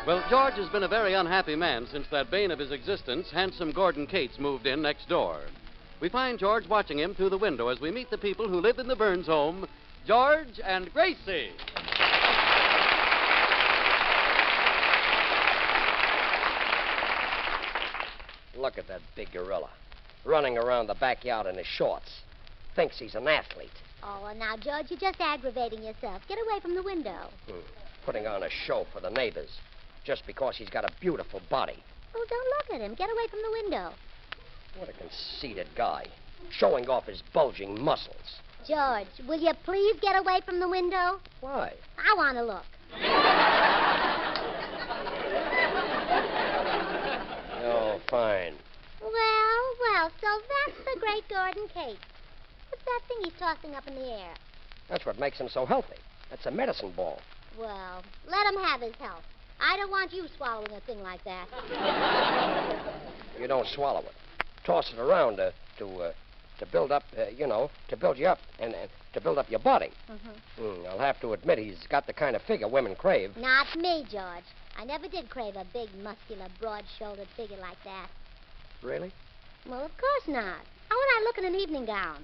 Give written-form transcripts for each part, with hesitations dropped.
Well, George has been a very unhappy man since that bane of his existence, handsome Gordon Cates, moved in next door. We find George watching him through the window as we meet the people who live in the Burns home, George and Gracie. Look at that big gorilla, running around the backyard in his shorts. Thinks he's an athlete. Oh, well, now, George, you're just aggravating yourself. Get away from the window. Putting on a show for the neighbors, just because he's got a beautiful body. Oh, don't look at him. Get away from the window. What a conceited guy, showing off his bulging muscles. George, will you please get away from the window? Why? I want to look. Oh, fine. Well, so that's the great Gordon Cates. What's that thing he's tossing up in the air? That's what makes him so healthy. That's a medicine ball. Well, let him have his health. I don't want you swallowing a thing like that. You don't swallow it. Toss it around to build up, to build you up and to build up your body. I'll have to admit he's got the kind of figure women crave. Not me, George. I never did crave a big, muscular, broad-shouldered figure like that. Really? Well, of course not. How would I look in an evening gown?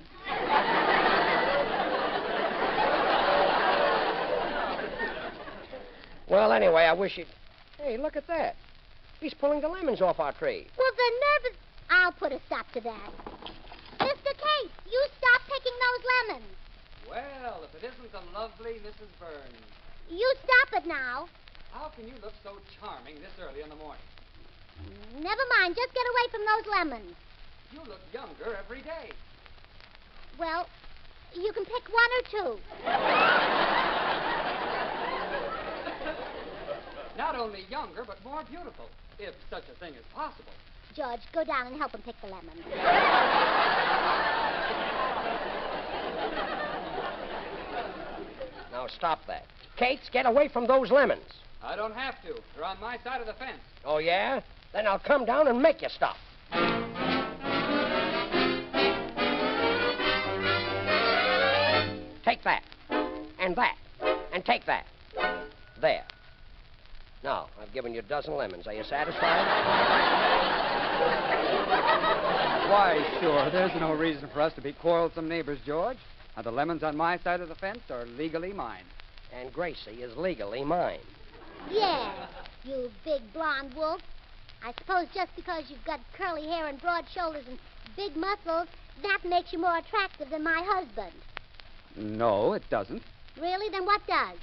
Well, anyway, I wish he'd... Hey, look at that. He's pulling the lemons off our tree. Well, the nerve is... I'll put a stop to that. Mr. Case, you stop picking those lemons. Well, if it isn't the lovely Mrs. Burns. You stop it now. How can you look so charming this early in the morning? Never mind. Just get away from those lemons. You look younger every day. Well, you can pick one or two. Not only younger, but more beautiful, if such a thing is possible. George, go down and help him pick the lemons. Now, stop that. Cates, get away from those lemons. I don't have to. They're on my side of the fence. Oh, yeah? Then I'll come down and make you stop. Take that. And that. And take that. There. Now, I've given you a dozen lemons. Are you satisfied? Why, sure. There's no reason for us to be quarrelsome neighbors, George. Now, the lemons on my side of the fence are legally mine. And Gracie is legally mine. Yes, you big blonde wolf. I suppose just because you've got curly hair and broad shoulders and big muscles, that makes you more attractive than my husband. No, it doesn't. Really? Then what does?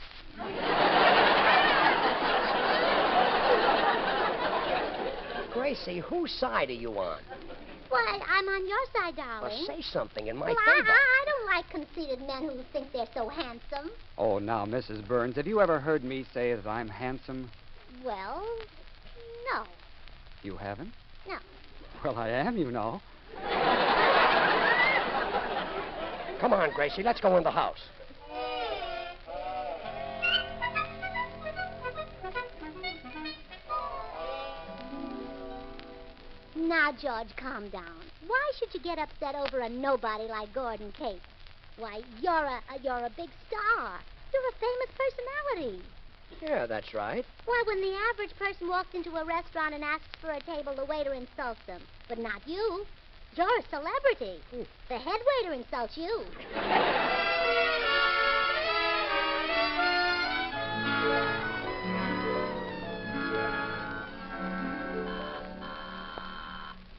Gracie, whose side are you on? Why, I'm on your side, darling. Well, say something in my Well, favor. I don't like conceited men who think they're so handsome. Oh, now, Mrs. Burns, have you ever heard me say that I'm handsome? Well, no. You haven't? No. Well, I am, you know. Come on, Gracie, let's go in the house. Now, George, calm down. Why should you get upset over a nobody like Gordon Cates? Why, you're a big star. You're a famous personality. Yeah, that's right. Why, when the average person walks into a restaurant and asks for a table, the waiter insults them. But not you. You're a celebrity. The head waiter insults you.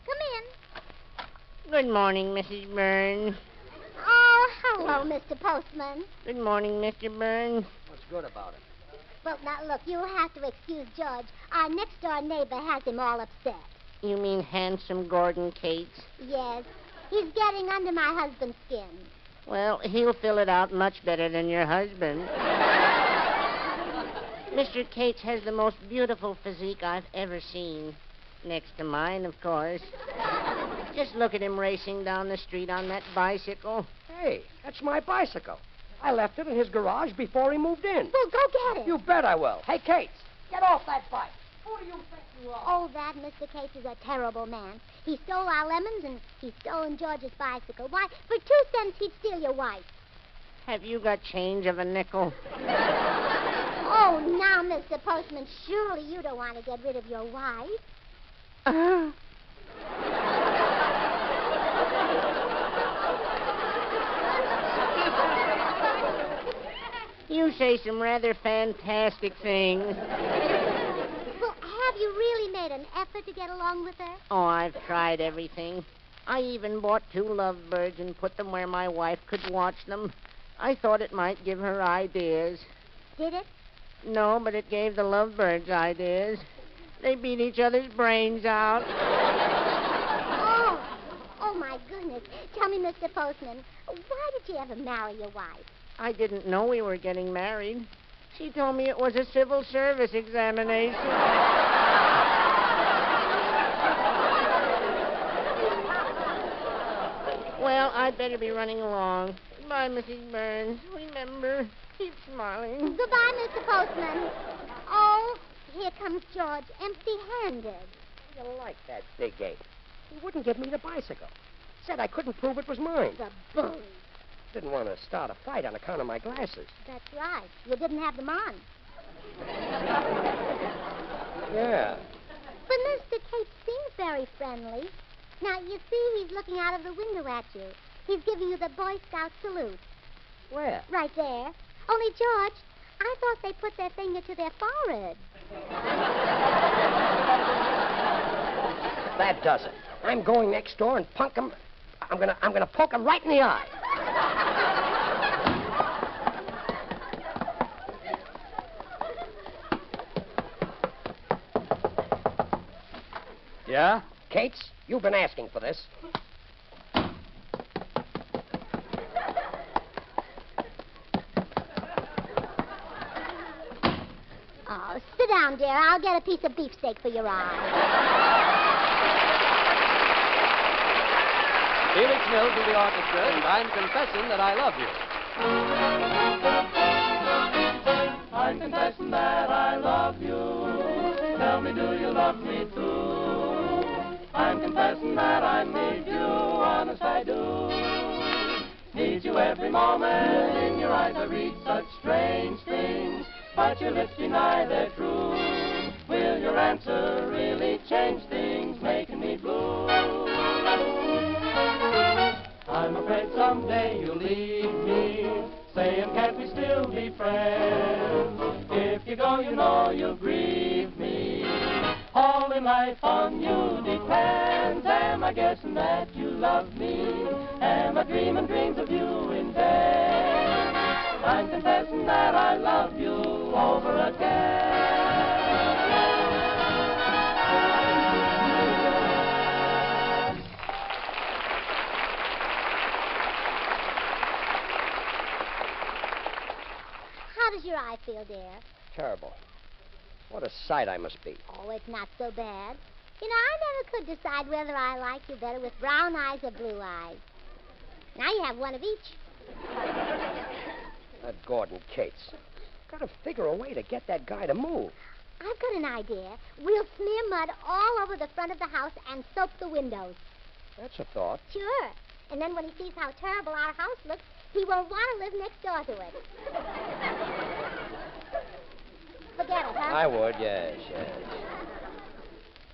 Come in. Good morning, Mrs. Burns. Oh, hello, Mr. Postman. Good morning, Mr. Burns. What's good about it? Well, now, look, you'll have to excuse George. Our next-door neighbor has him all upset. You mean handsome Gordon Cates? Yes. He's getting under my husband's skin. Well, he'll fill it out much better than your husband. Mr. Cates has the most beautiful physique I've ever seen. Next to mine, of course. Just look at him racing down the street on that bicycle. Hey, that's my bicycle. I left it in his garage before he moved in. Well, go get it. You bet I will. Hey, Cates, get off that bike. Who do you think you are? Oh, that Mr. Cates is a terrible man. He stole our lemons, and he's stolen George's bicycle. Why, for 2 cents, he'd steal your wife. Have you got change of a nickel? Oh, now, Mr. Postman, surely you don't want to get rid of your wife. You say some rather fantastic things. Well, have you really made an effort to get along with her? Oh, I've tried everything. I even bought 2 lovebirds and put them where my wife could watch them. I thought it might give her ideas. Did it? No, but it gave the lovebirds ideas. They beat each other's brains out. Oh, my goodness. Tell me, Mr. Postman, why did you ever marry your wife? I didn't know we were getting married. She told me it was a civil service examination. Well, I'd better be running along. Goodbye, Mrs. Burns. Remember, keep smiling. Goodbye, Mr. Postman. Oh, here comes George, empty-handed. You like that big ape. He wouldn't give me the bicycle. Said I couldn't prove it was mine. The bully. Didn't want to start a fight on account of my glasses. That's right. You didn't have them on. Yeah. But Mr. Cates seems very friendly. Now, you see, he's looking out of the window at you. He's giving you the Boy Scout salute. Where? Right there. Only, George, I thought they put their finger to their forehead. That does it. I'm going next door and punk him. I'm gonna poke him right in the eye. Yeah? Cates, you've been asking for this. Oh, sit down, dear. I'll get a piece of beefsteak for your eye. Felix Mills of the orchestra, and I'm confessing that I love you. I'm confessing that I love you. Tell me, do you love me too? I'm confessing that I need you, honest I do. Need you every moment, in your eyes I read such strange things, but your lips deny they're true. Will your answer really change things, making me blue? I'm afraid someday you'll leave me, saying can't we still be friends? If you go, you know you'll grieve me. All in life on you depends. Am I guessing that you love me? Am I dreaming dreams of you in bed? I'm confessing that I love you over again. How does your eye feel, dear? Terrible. What a sight I must be. Oh, it's not so bad. You know, I never could decide whether I like you better with brown eyes or blue eyes. Now you have one of each. That Gordon Cates. Gotta figure a way to get that guy to move. I've got an idea. We'll smear mud all over the front of the house and soap the windows. That's a thought. Sure. And then when he sees how terrible our house looks, he won't want to live next door to it. Forget it, huh? I would, yes.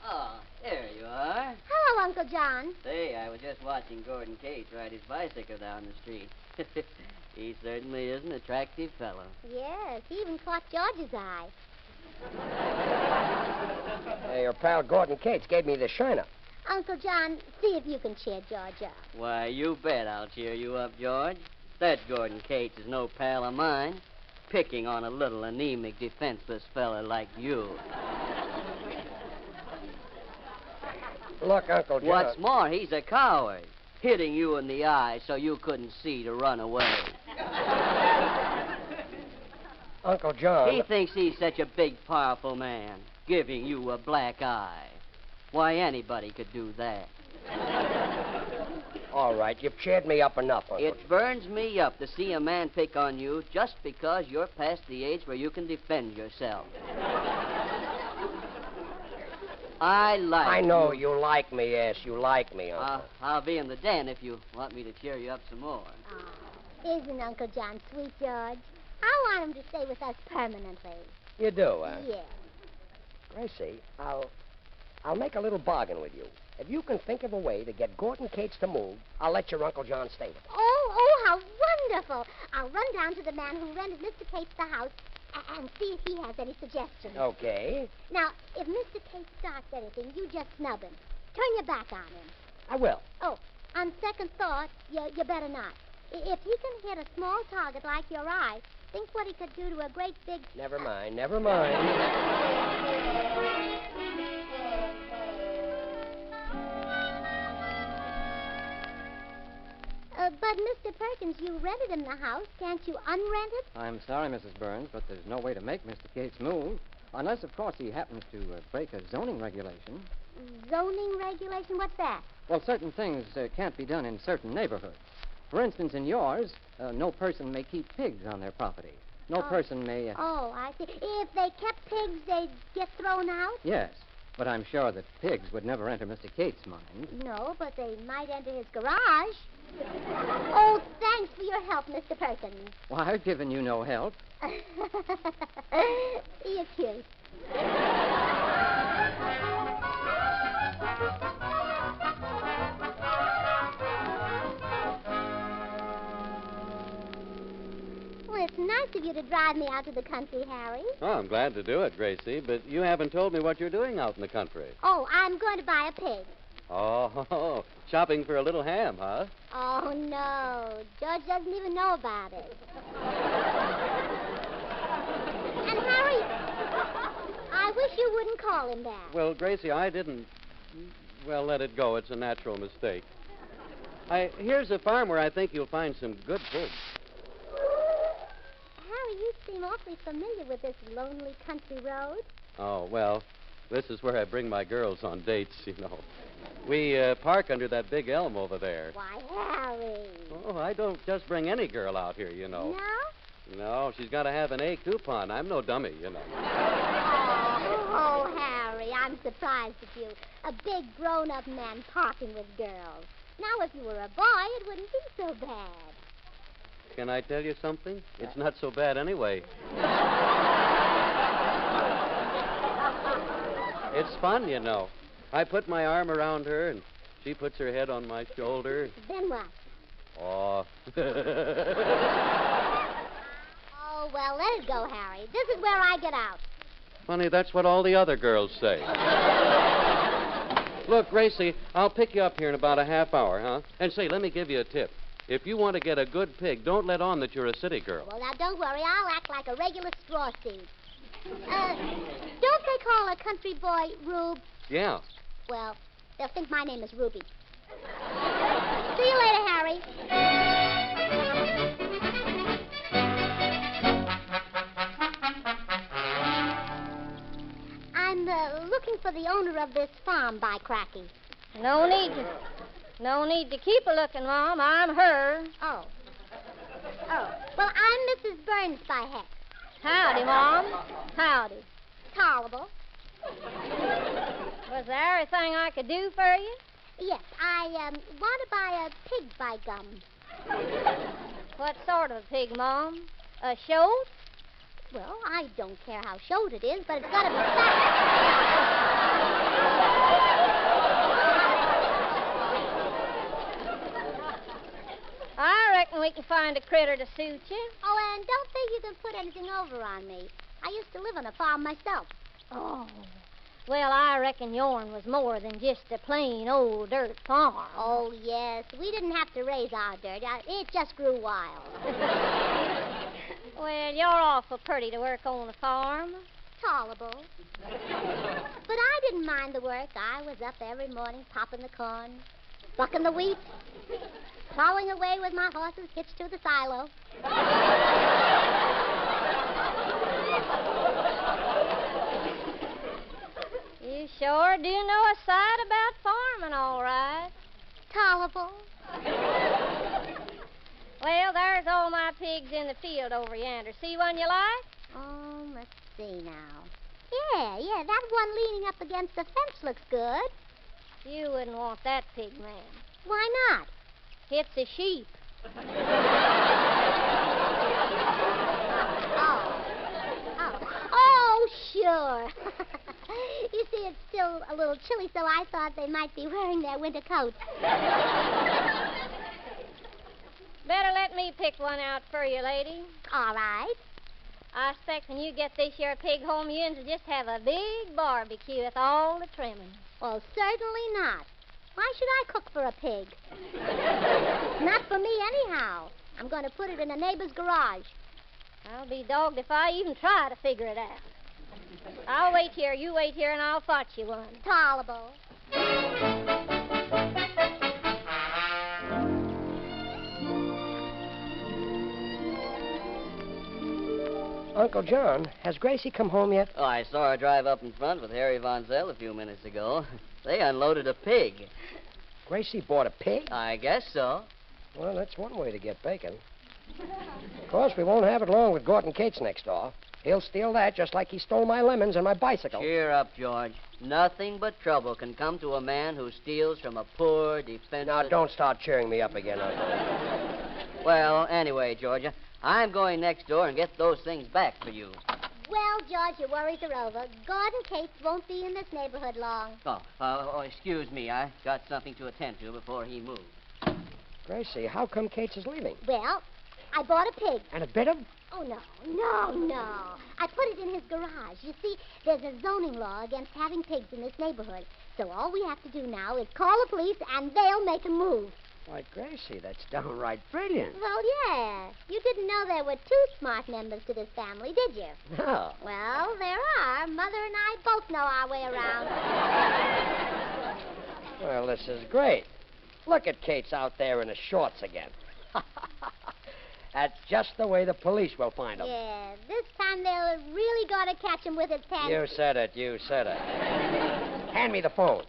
Oh, there you are. Hello, Uncle John. Say, I was just watching Gordon Cates ride his bicycle down the street. He certainly is an attractive fellow. Yes, he even caught George's eye. Hey, your pal Gordon Cates gave me the shiner. Uncle John, see if you can cheer George up. Why, you bet I'll cheer you up, George. That Gordon Cates is no pal of mine. Picking on a little anemic, defenseless fella like you. Look, Uncle John. What's more, he's a coward. Hitting you in the eye so you couldn't see to run away. Uncle John. He thinks he's such a big, powerful man, giving you a black eye. Why, anybody could do that. All right, you've cheered me up enough, Uncle. It burns me up to see a man pick on you just because you're past the age where you can defend yourself. I know you like me, yes, you like me, Uncle. I'll be in the den if you want me to cheer you up some more. Oh, isn't Uncle John sweet, George? I want him to stay with us permanently. You do, huh? Yeah. Gracie, I'll make a little bargain with you. If you can think of a way to get Gordon Cates to move, I'll let your Uncle John stay with him. Oh, how wonderful. I'll run down to the man who rented Mr. Cates the house and see if he has any suggestions. Okay. Now, if Mr. Cates starts anything, you just snub him. Turn your back on him. I will. Oh, on second thought, you better not. If he can hit a small target like your eye, think what he could do to a great big... Never mind. But, Mr. Perkins, you rented him the house. Can't you unrent it? I'm sorry, Mrs. Burns, but there's no way to make Mr. Cates move. Unless, of course, he happens to break a zoning regulation. Zoning regulation? What's that? Well, certain things can't be done in certain neighborhoods. For instance, in yours, no person may keep pigs on their property. No person may... Oh, I see. If they kept pigs, they'd get thrown out? Yes, but I'm sure that pigs would never enter Mr. Cates' mind. No, but they might enter his garage. Oh, thanks for your help, Mr. Perkins. Well, I've given you no help. You're cute. Well, it's nice of you to drive me out to the country, Harry. Oh, I'm glad to do it, Gracie, but you haven't told me what you're doing out in the country. Oh, I'm going to buy a pig. Oh, shopping for a little ham, huh? Oh, no. George doesn't even know about it. And, Harry, I wish you wouldn't call him that. Well, Gracie, I didn't... Well, let it go. It's a natural mistake. Here's a farm where I think you'll find some good pigs. Harry, you seem awfully familiar with this lonely country road. Oh, well, this is where I bring my girls on dates, you know. We park under that big elm over there. Why, Harry. Oh, I don't just bring any girl out here, you know. No? No, she's got to have an A coupon. I'm no dummy, you know. Oh, Harry, I'm surprised at you. A big grown-up man parking with girls. Now, if you were a boy, it wouldn't be so bad. Can I tell you something? It's not so bad anyway. It's fun, you know. I put my arm around her, and she puts her head on my shoulder. Then what? Oh. Oh, well, let it go, Harry. This is where I get out. Funny, that's what all the other girls say. Look, Gracie, I'll pick you up here in about a half hour, huh? And say, let me give you a tip. If you want to get a good pig, don't let on that you're a city girl. Well, now, don't worry. I'll act like a regular straw seed. Don't they call a country boy Rube? Yeah. Well, they'll think my name is Ruby. See you later, Harry. I'm looking for the owner of this farm, by Cracky. No need to keep a looking, Mom. I'm her. Oh. Well, I'm Mrs. Burns, by heck. Howdy, Mom. Howdy. Tolerable. Was there anything I could do for you? Yes, I want to buy a pig, by gum. What sort of a pig, Mom? A shoat? Well, I don't care how short it is, but it's got to be fat. I reckon we can find a critter to suit you. Oh, and don't think you can put anything over on me. I used to live on a farm myself. Oh. Well, I reckon yourn was more than just a plain old dirt farm. Oh, yes. We didn't have to raise our dirt. It just grew wild. Well, you're awful pretty to work on a farm. Tolerable. But I didn't mind the work. I was up every morning popping the corn, bucking the wheat, plowing away with my horses hitched to the silo. You sure do know a sight about farming, all right. Tolerable. Well, there's all my pigs in the field over yonder. See one you like? Oh, let's see now. Yeah, that one leaning up against the fence looks good. You wouldn't want that pig, ma'am. Why not? It's a sheep. sure. You see, it's still a little chilly, so I thought they might be wearing their winter coats. Better let me pick one out for you, lady. All right. I expect when you get this here pig home, you will just have a big barbecue with all the trimmings. Well, certainly not. Why should I cook for a pig? Not for me, anyhow. I'm going to put it in a neighbor's garage. I'll be dogged if I even try to figure it out. I'll wait here, you wait here, and I'll fetch you one. Tolerable. Uncle John, has Gracie come home yet? Oh, I saw her drive up in front with Harry Von Zell a few minutes ago. They unloaded a pig. Gracie bought a pig? I guess so. Well, that's one way to get bacon. Of course, we won't have it long with Gordon Cates next door. He'll steal that just like he stole my lemons and my bicycle. Cheer up, George. Nothing but trouble can come to a man who steals from a poor, defenseless... Now, don't start cheering me up again, Uncle. Well, anyway, Georgia, I'm going next door and get those things back for you. Well, George, your worries are over. Gordon Cates won't be in this neighborhood long. Excuse me. I got something to attend to before he moves. Gracie, how come Cates is leaving? Well, I bought a pig. And a bit of... Oh, no. I put it in his garage. You see, there's a zoning law against having pigs in this neighborhood. So all we have to do now is call the police, and they'll make a move. Why, Gracie, that's downright brilliant. Well, yeah. You didn't know there were 2 smart members to this family, did you? No. Well, there are. Mother and I both know our way around. Well, this is great. Look at Cates out there in his shorts again. That's just the way the police will find him. Yeah, this time they're really going to catch him with his pants. You said it. Hand me the phone.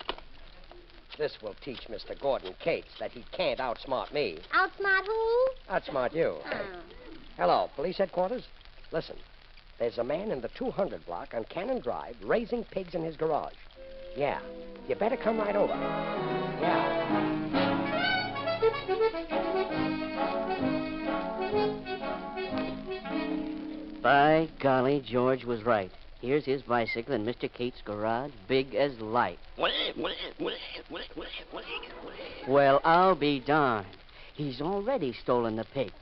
This will teach Mr. Gordon Cates that he can't outsmart me. Outsmart who? Outsmart you. Oh. Hello, police headquarters? Listen, there's a man in the 200 block on Cannon Drive raising pigs in his garage. Yeah, you better come right over. Yeah. By golly, George was right. Here's his bicycle in Mr. Cates' garage, big as life. Well, I'll be darned. He's already stolen the pig.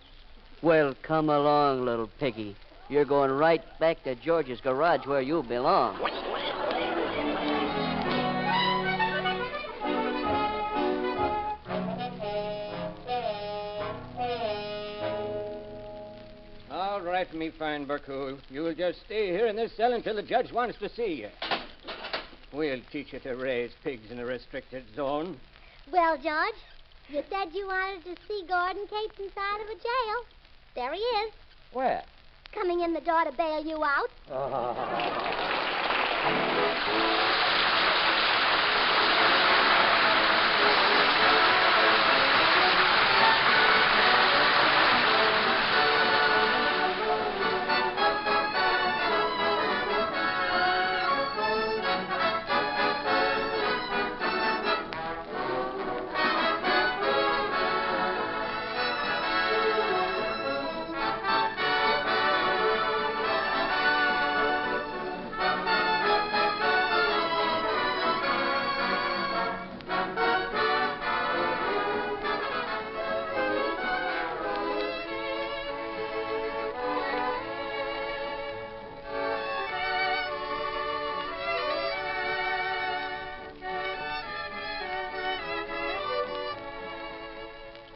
Well, come along, little piggy. You're going right back to George's garage where you belong. All right, me fine bucko. You'll just stay here in this cell until the judge wants to see you. We'll teach you to raise pigs in a restricted zone. Well, George, you said you wanted to see Gordon Cates inside of a jail. There he is, Where? coming in the door to bail you out.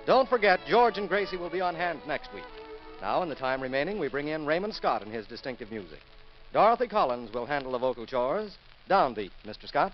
Don't forget, George and Gracie will be on hand next week. Now, in the time remaining, we bring in Raymond Scott and his distinctive music. Dorothy Collins will handle the vocal chores. Downbeat, Mr. Scott.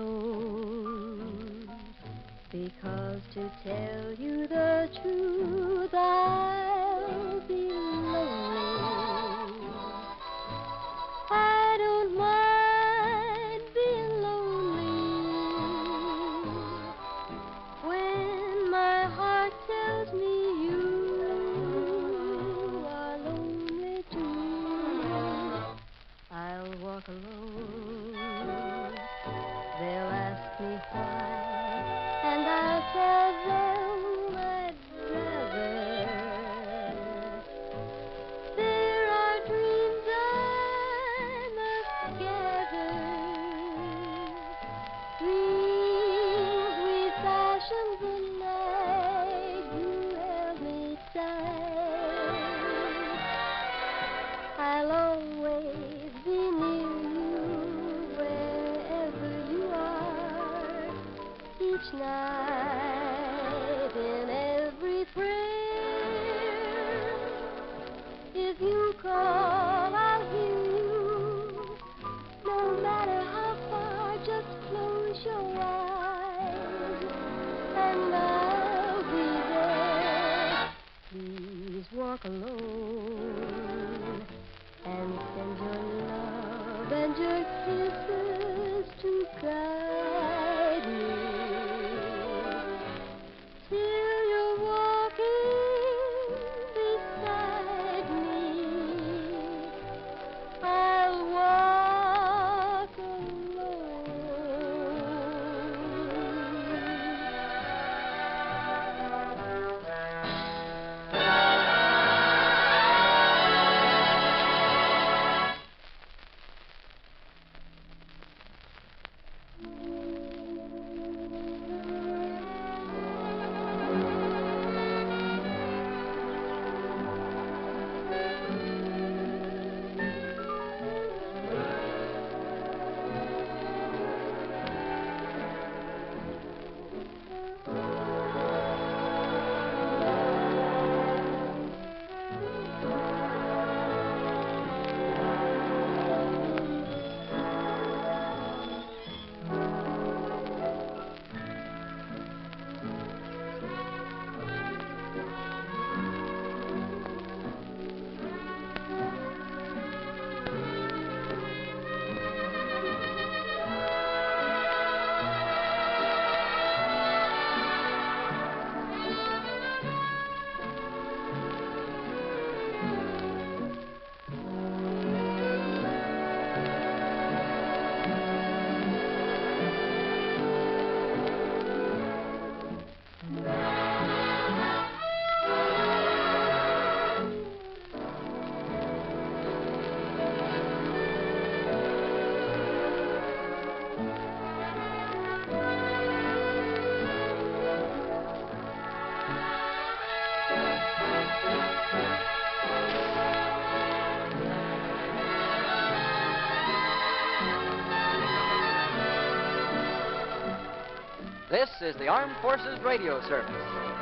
alone. Because to tell you the truth, I'll be lonely. I don't mind being lonely when my heart tells me you are lonely too. I'll walk alone. They'll ask me why, and I'll tell them I'd rather. There are dreams I must gather, dreams we fashioned the night you held me tight. I'll always be near you wherever you are, each night in every prayer. If you call, I'll hear you. No matter how far, just close your eyes, and I'll be there. Please walk alone and send your love and your kisses to guide me till you're walking beside me. I'll walk alone. This is the Armed Forces Radio Service.